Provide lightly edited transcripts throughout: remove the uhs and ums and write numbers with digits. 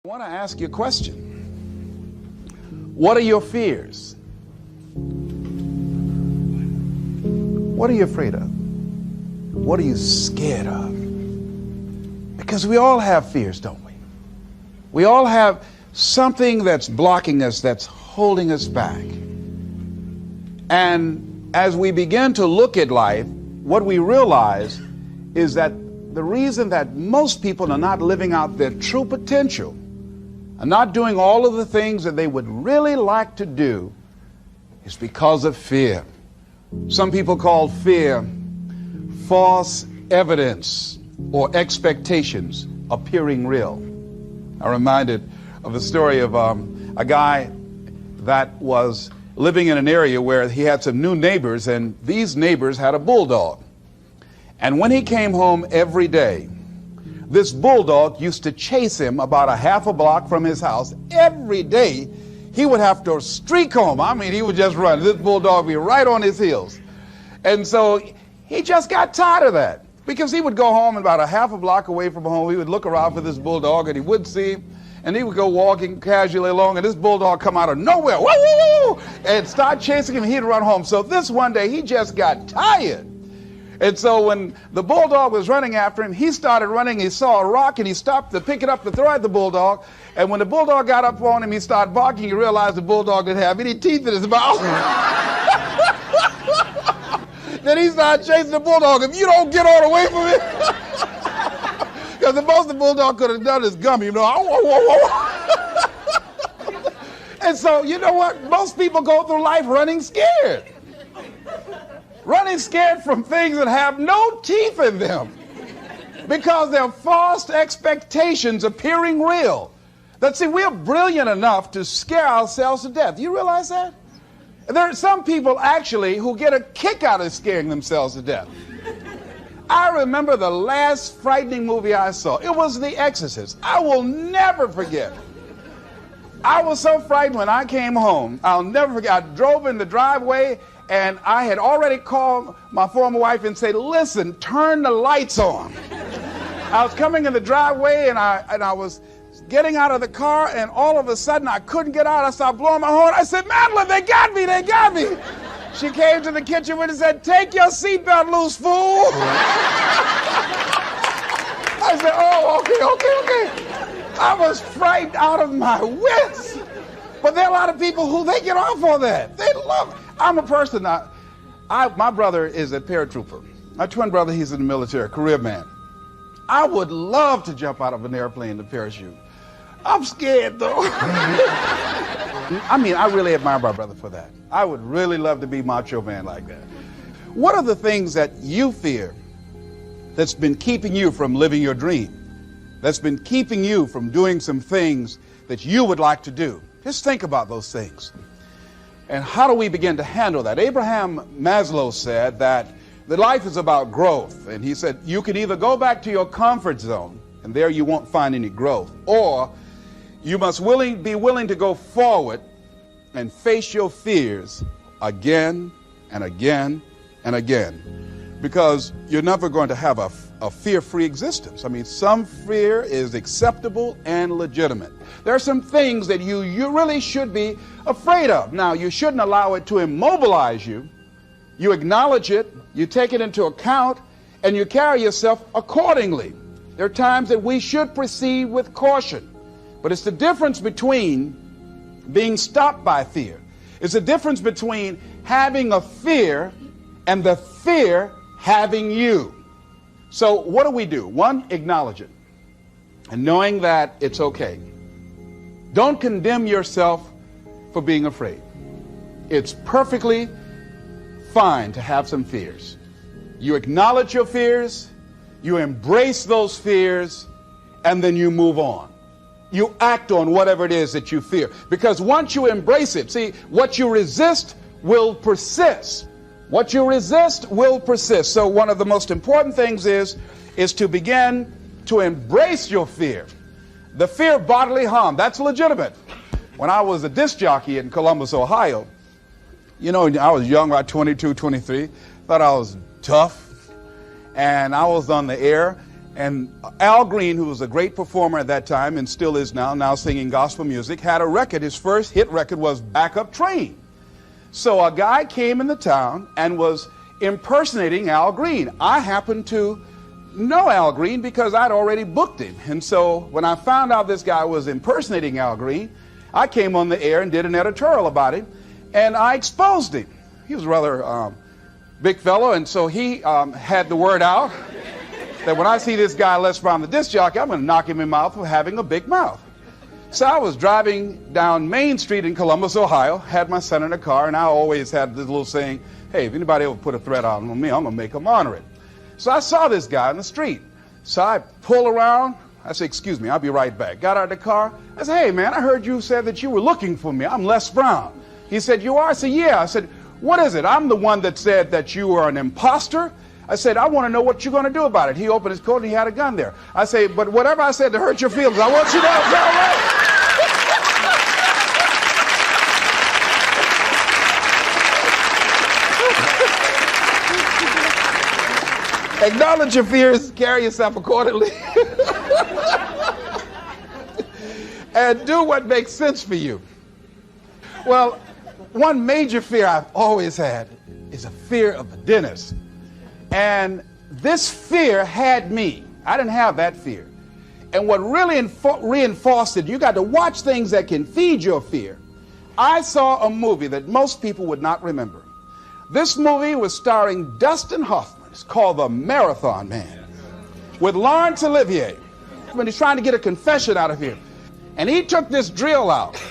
I want to ask you a question. What are your fears? What are you afraid of? What are you scared of? Because we all have fears, don't we? We all have something that's blocking us, that's holding us back. And as we begin to look at life, what we realize is that the reason that most people are not living out their true potential, are not doing all of the things that they would really like to do, is because of fear. Some people call fear false evidence or expectations appearing real. I'm reminded of the story of a guy that was living in an area where he had some new neighbors, and these neighbors had a bulldog. And when he came home every day, this bulldog used to chase him about a half a block from his house. Every day, he would have to streak home. I mean, he would just run. This bulldog would be right on his heels. And so he just got tired of that, because he would go home and about a half a block away from home, he would look around for this bulldog, and he wouldn't see him. And he would go walking casually along, and this bulldog come out of nowhere, woo, woo, woo, and start chasing him. He'd run home. So this one day, he just got tired. And so when the bulldog was running after him, he started running. He saw a rock, and he stopped to pick it up to throw at the bulldog. And when the bulldog got up on him, he started barking. He realized the bulldog didn't have any teeth in his mouth. Then he started chasing the bulldog. If you don't get on away from it, because the most the bulldog could have done is gummy, you know. And so, you know what? Most people go through life running scared. Running scared from things that have no teeth in them, because they're false expectations appearing real. That, see, we're brilliant enough to scare ourselves to death. Do you realize that? There are some people actually who get a kick out of scaring themselves to death. I remember the last frightening movie I saw. It was The Exorcist. I will never forget. I was so frightened when I came home. I'll never forget. I drove in the driveway, and I had already called my former wife and said, listen, turn the lights on. I was coming in the driveway, and I was getting out of the car, and all of a sudden I couldn't get out. I started blowing my horn. I said, Madeline, they got me, they got me. She came to the kitchen with and said, take your seatbelt loose, fool. I said, oh, okay. I was frightened out of my wits. But there are a lot of people who, they get off on that. They love it. I'm a person, my brother is a paratrooper. My twin brother, he's in the military, career man. I would love to jump out of an airplane to parachute. I'm scared, though. I mean, I really admire my brother for that. I would really love to be macho man like that. What are the things that you fear that's been keeping you from living your dream? That's been keeping you from doing some things that you would like to do? Just think about those things. And how do we begin to handle that? Abraham Maslow said that life is about growth. And he said, you can either go back to your comfort zone, and there you won't find any growth, or you must be willing to go forward and face your fears again and again and again, because you're never going to have a fear-free existence. I mean, some fear is acceptable and legitimate. There are some things that you really should be afraid of. Now, you shouldn't allow it to immobilize you. You acknowledge it, you take it into account, and you carry yourself accordingly. There are times that we should proceed with caution. But it's the difference between being stopped by fear. It's the difference between having a fear and the fear having you. So what do? One, acknowledge it. And knowing that it's okay. Don't condemn yourself for being afraid. It's perfectly fine to have some fears. You acknowledge your fears, you embrace those fears, and then you move on. You act on whatever it is that you fear. Because once you embrace it, see, what you resist will persist. What you resist will persist. So one of the most important things is to begin to embrace your fear. The fear of bodily harm, that's legitimate. When I was a disc jockey in Columbus, Ohio, you know, I was young, about 22, 23, thought I was tough, and I was on the air, And Al Green, who was a great performer at that time and still is now singing gospel music, had a record. His first hit record was Backup Train. So a guy came in the town and was impersonating Al Green. I happened to know Al Green because I'd already booked him. And so when I found out this guy was impersonating Al Green, I came on the air and did an editorial about him, and I exposed him. He was a rather big fellow, and so he had the word out that when I see this guy, Les Brown, the disc jockey, I'm going to knock him in the mouth for having a big mouth. So I was driving down Main Street in Columbus, Ohio, had my son in the car, and I always had this little saying, hey, if anybody ever put a threat on me, I'm going to make them honor it. So I saw this guy in the street. So I pull around. I said, excuse me, I'll be right back. Got out of the car. I said, hey, man, I heard you said that you were looking for me. I'm Les Brown. He said, you are? I said, yeah. I said, what is it? I'm the one that said that you were an imposter. I said, I want to know what you're going to do about it. He opened his coat and he had a gun there. I say, but whatever I said to hurt your feelings, I want you to know it's all right. Acknowledge your fears, carry yourself accordingly, and do what makes sense for you. Well, one major fear I've always had is a fear of the dentist. And this fear had me. I didn't have that fear. And what really reinforced it, you got to watch things that can feed your fear. I saw a movie that most people would not remember. This movie was starring Dustin Hoffman. It's called The Marathon Man, with Laurence Olivier, when he's trying to get a confession out of here. And he took this drill out.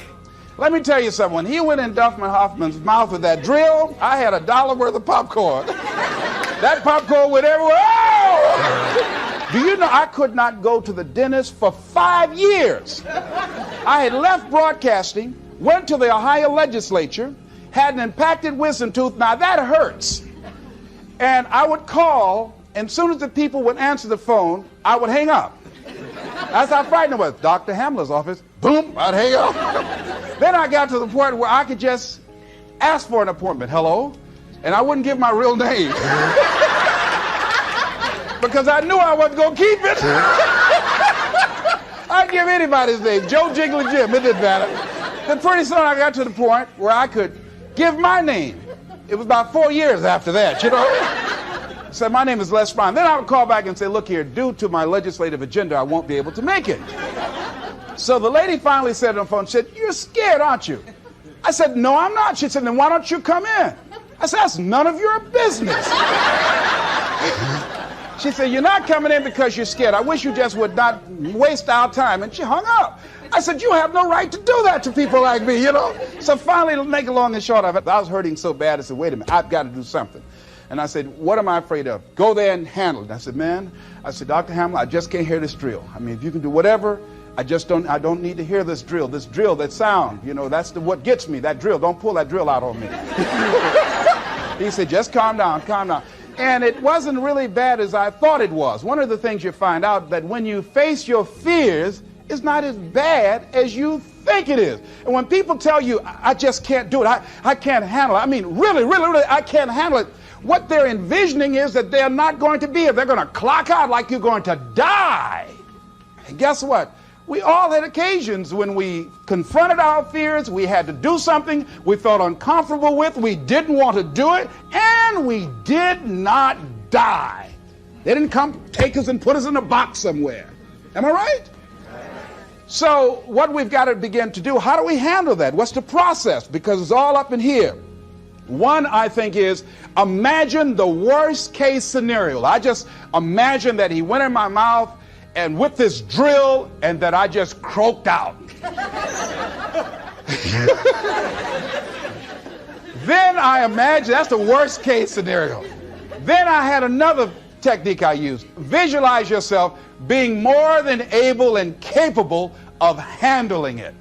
Let me tell you something. When he went in Dustin Hoffman's mouth with that drill, I had $1 worth of popcorn. That popcorn went everywhere. Oh! Do you know I could not go to the dentist for 5 years? I had left broadcasting, went to the Ohio legislature, had an impacted wisdom tooth. Now that hurts. And I would call, and as soon as the people would answer the phone, I would hang up. That's how frightened I was. Dr. Hamler's office, boom, I'd hang up. Then I got to the point where I could just ask for an appointment. Hello? And I wouldn't give my real name. Because I knew I wasn't going to keep it. I'd give anybody's name. Joe Jiggly Jim, it didn't matter. Then pretty soon I got to the point where I could give my name. It was about 4 years after that, you know. I said, my name is Les Brown. Then I would call back and say, look here, due to my legislative agenda, I won't be able to make it. So the lady finally said on the phone, she said, you're scared, aren't you? I said, no, I'm not. She said, then why don't you come in? I said, that's none of your business. She said, you're not coming in because you're scared. I wish you just would not waste our time. And she hung up. I said, you have no right to do that to people like me, you know. So finally, to make it long and short of it, I was hurting so bad, I said, wait a minute, I've got to do something. And I said, what am I afraid of? Go there and handle it. I said, man, I said, Dr. Hamler, I just can't hear this drill. I mean, if you can do whatever, I don't need to hear this drill, that sound, you know, that's what gets me, that drill. Don't pull that drill out on me. He said, just calm down, calm down. And it wasn't really bad as I thought it was. One of the things you find out that when you face your fears, it's not as bad as you think it is. And when people tell you, I just can't do it, I can't handle it, I mean, really, I can't handle it, what they're envisioning is that they're not going to be here. They're going to clock out like you're going to die. And guess what? We all had occasions when we confronted our fears, we had to do something we felt uncomfortable with, we didn't want to do it, and we did not die. They didn't come take us and put us in a box somewhere. Am I right? So what we've got to begin to do, how do we handle that? What's the process? Because it's all up in here. One, I think, is imagine the worst case scenario. I just imagine that he went in my mouth and with this drill, and that I just croaked out. Then I imagine, that's the worst case scenario. Then I had another technique I used. Visualize yourself being more than able and capable of handling it.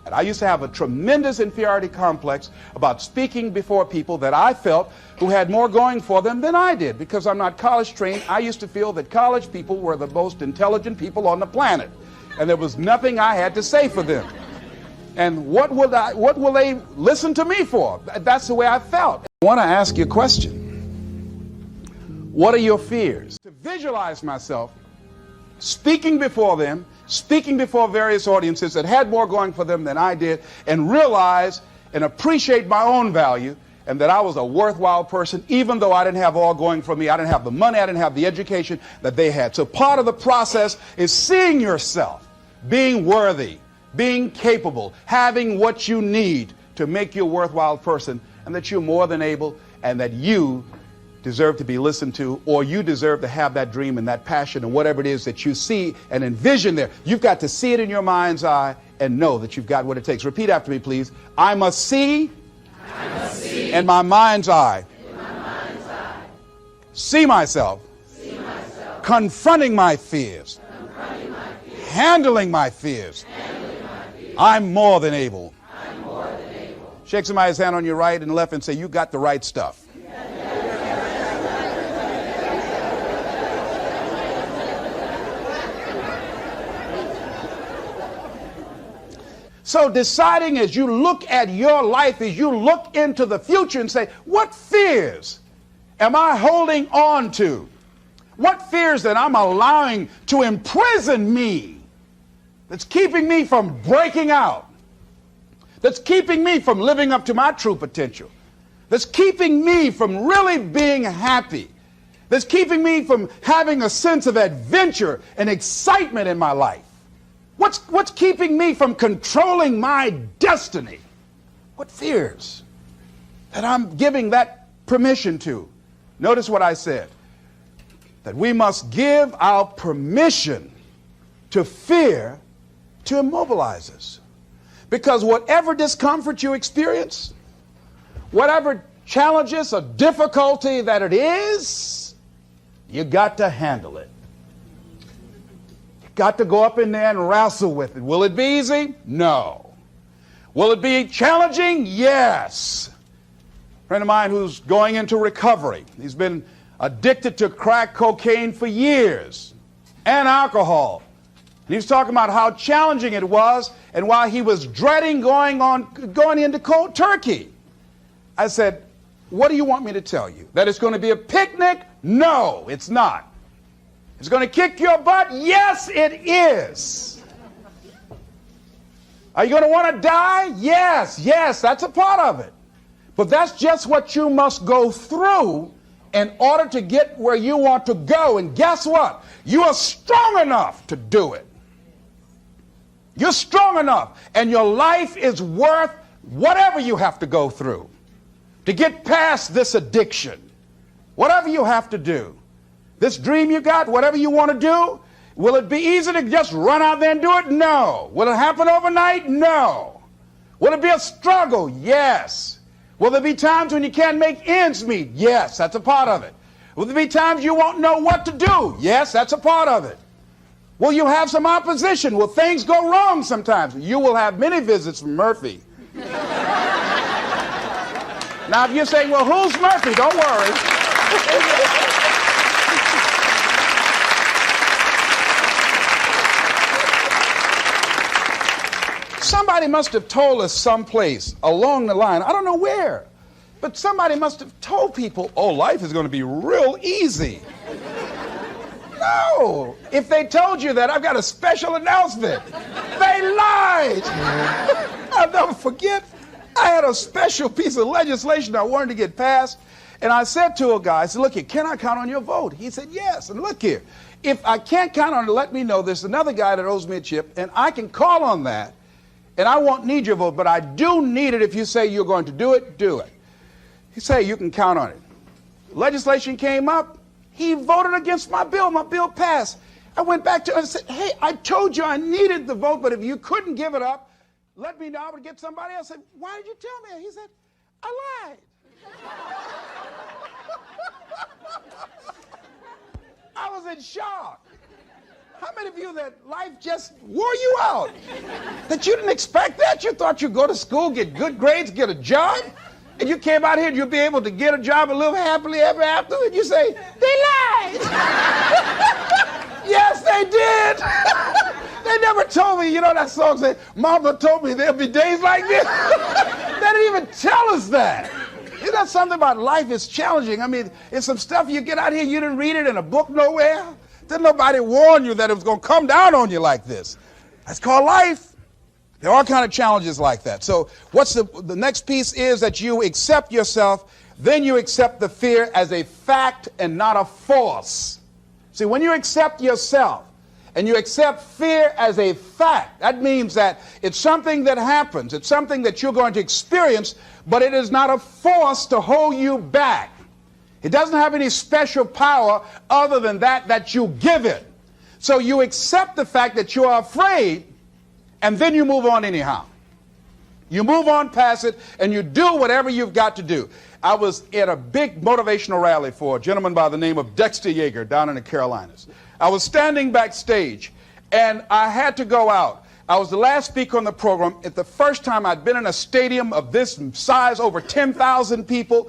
And I used to have a tremendous inferiority complex about speaking before people that I felt who had more going for them than I did. Because I'm not college trained, I used to feel that college people were the most intelligent people on the planet. And there was nothing I had to say for them. And what will they listen to me for? That's the way I felt. I want to ask you a question. What are your fears? To visualize myself speaking before them, speaking before various audiences that had more going for them than I did, and realize and appreciate my own value, and that I was a worthwhile person, even though I didn't have all going for me. I didn't have the money, I didn't have the education that they had. So part of the process is seeing yourself, being worthy, being capable, having what you need to make you a worthwhile person, and that you're more than able, and that you deserve to be listened to, or you deserve to have that dream and that passion and whatever it is that you see and envision there. You've got to see it in your mind's eye and know that you've got what it takes. Repeat after me, please. I must see in my mind's eye, see myself, confronting my fears, handling my fears. I'm more than able. Shake somebody's hand on your right and left and say, you got the right stuff. So deciding as you look at your life, as you look into the future and say, what fears am I holding on to? What fears that I'm allowing to imprison me, that's keeping me from breaking out, that's keeping me from living up to my true potential, that's keeping me from really being happy, that's keeping me from having a sense of adventure and excitement in my life? What's keeping me from controlling my destiny? What fears that I'm giving that permission to? Notice what I said, that we must give our permission to fear to immobilize us. Because whatever discomfort you experience, whatever challenges or difficulty that it is, you got to handle it. Got to go up in there and wrestle with it. Will it be easy? No. Will it be challenging? Yes. A friend of mine who's going into recovery. He's been addicted to crack cocaine for years and alcohol. And he was talking about how challenging it was and why he was dreading going into cold turkey. I said, what do you want me to tell you? That it's going to be a picnic? No, it's not. It's going to kick your butt? Yes, it is. Are you going to want to die? Yes, that's a part of it. But that's just what you must go through in order to get where you want to go. And guess what? You are strong enough to do it. You're strong enough, and your life is worth whatever you have to go through to get past this addiction. Whatever you have to do. This dream you got, whatever you want to do, will it be easy to just run out there and do it? No. Will it happen overnight? No. Will it be a struggle? Yes. Will there be times when you can't make ends meet? Yes, that's a part of it. Will there be times you won't know what to do? Yes, that's a part of it. Will you have some opposition? Will things go wrong sometimes? You will have many visits from Murphy. Now, if you're saying, well, who's Murphy? Don't worry. Somebody must have told us someplace along the line, I don't know where, but somebody must have told people, oh, life is going to be real easy. No. If they told you that, I've got a special announcement. They lied. I'll never forget. I had a special piece of legislation I wanted to get passed, and I said to a guy, I said, look here, can I count on your vote? He said, yes. And look here, if I can't count on it, let me know. There's another guy that owes me a chip, and I can call on that. And I won't need your vote, but I do need it. If you say you're going to do it, do it. He said, you can count on it. Legislation came up. He voted against my bill. My bill passed. I went back to him and said, hey, I told you I needed the vote, but if you couldn't give it up, let me know. I would get somebody else. I said, why did you tell me? He said, I lied. I was in shock. How many of you that life just wore you out? That you didn't expect that? You thought you'd go to school, get good grades, get a job, and you came out here and you'll be able to get a job and live happily ever after, and you say, they lied. Yes, they did. They never told me, you know that song said, Mama told me there'll be days like this. They didn't even tell us that. Isn't that something about life is challenging? I mean, it's some stuff you get out here, you didn't read it in a book nowhere. Didn't nobody warn you that it was going to come down on you like this? That's called life. There are all kinds of challenges like that. So what's the next piece is that you accept yourself, then you accept the fear as a fact and not a force. See, when you accept yourself and you accept fear as a fact, that means that it's something that happens. It's something that you're going to experience, but it is not a force to hold you back. It doesn't have any special power other than that you give it. So you accept the fact that you are afraid, and then you move on anyhow. You move on past it, and you do whatever you've got to do. I was at a big motivational rally for a gentleman by the name of Dexter Yeager down in the Carolinas. I was standing backstage, and I had to go out. I was the last speaker on the program. It's the first time I'd been in a stadium of this size, over 10,000 people.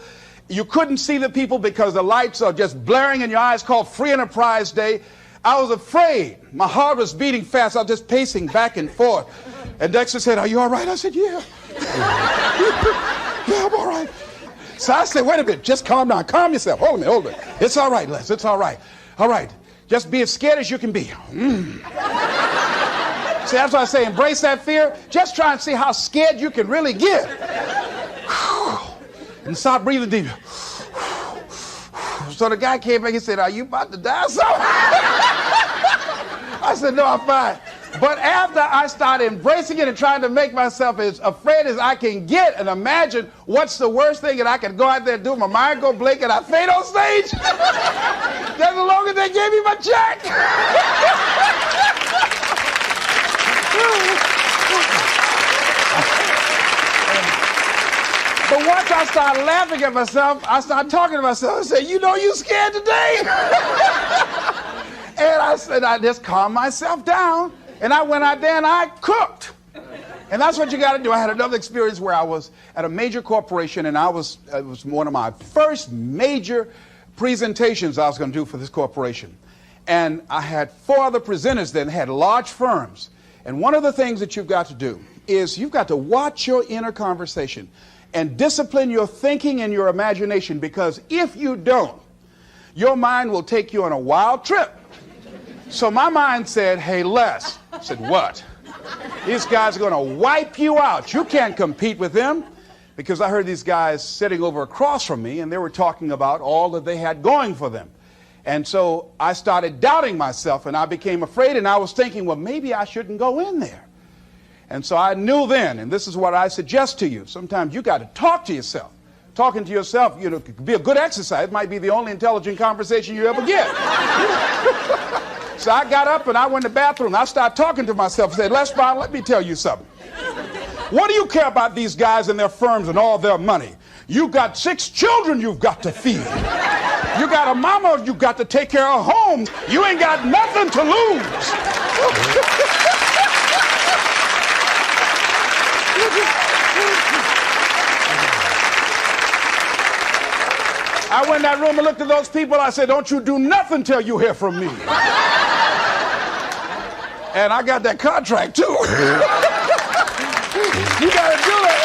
You couldn't see the people because the lights are just blaring in your eyes, called Free Enterprise Day. I was afraid. My heart was beating fast. I was just pacing back and forth. And Dexter said, "Are you all right?" I said, "Yeah." "Yeah, I'm all right." So I said, "Wait a minute, just calm down. Calm yourself. Hold a minute. It's all right, Les. It's all right. All right. Just be as scared as you can be." See, that's why I say embrace that fear. Just try and see how scared you can really get. And start breathing deep. So the guy came back, he said, "Are you about to die or something?" I said, "No, I'm fine." But after I started embracing it and trying to make myself as afraid as I can get and imagine what's the worst thing that I can go out there and do, my mind go blink and I faint on stage, that's the longer they gave me my check. But once I started laughing at myself, I started talking to myself and said, "You know you scared today?" And I said, I just calmed myself down. And I went out there and I cooked. And that's what you got to do. I had another experience where I was at a major corporation, and it was one of my first major presentations I was going to do for this corporation. And I had 4 other presenters that had large firms. And one of the things that you've got to do is you've got to watch your inner conversation and discipline your thinking and your imagination, because if you don't, your mind will take you on a wild trip. So my mind said, "Hey, Les." I said, "What?" "These guys are going to wipe you out. You can't compete with them." Because I heard these guys sitting over across from me, and they were talking about all that they had going for them. And so I started doubting myself, and I became afraid, and I was thinking, well, maybe I shouldn't go in there. And so I knew then, and this is what I suggest to you, sometimes you got to talk to yourself. Talking to yourself, could be a good exercise. It might be the only intelligent conversation you ever get. So I got up and I went to the bathroom. I started talking to myself and said, "Les Brown, let me tell you something. What do you care about these guys and their firms and all their money? You got 6 children you've got to feed. You got a mama you've got to take care of home. You ain't got nothing to lose." I went in that room and looked at those people. I said, "Don't you do nothing till you hear from me." And I got that contract too. You got to do it.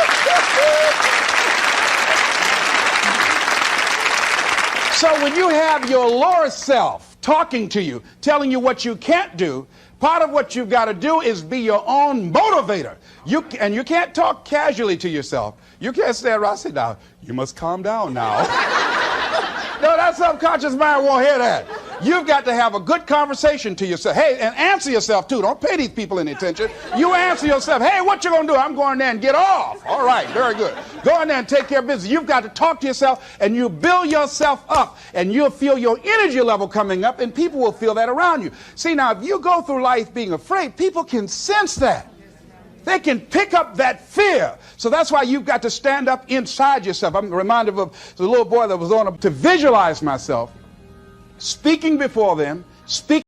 So when you have your lower self talking to you, telling you what you can't do, part of what you've got to do is be your own motivator. And you can't talk casually to yourself. You can't stand around and say, "Now, you must calm down now." No, that subconscious mind won't hear that. You've got to have a good conversation to yourself. Hey, and answer yourself too. Don't pay these people any attention. You answer yourself. "Hey, what you gonna do?" "I'm going there and get off." "All right, very good. Go in there and take care of business." You've got to talk to yourself, and you build yourself up, and you'll feel your energy level coming up, and people will feel that around you. See, now, if you go through life being afraid, people can sense that. They can pick up that fear. So that's why you've got to stand up inside yourself. I'm reminded of the little boy that was on to visualize myself speaking before them, speaking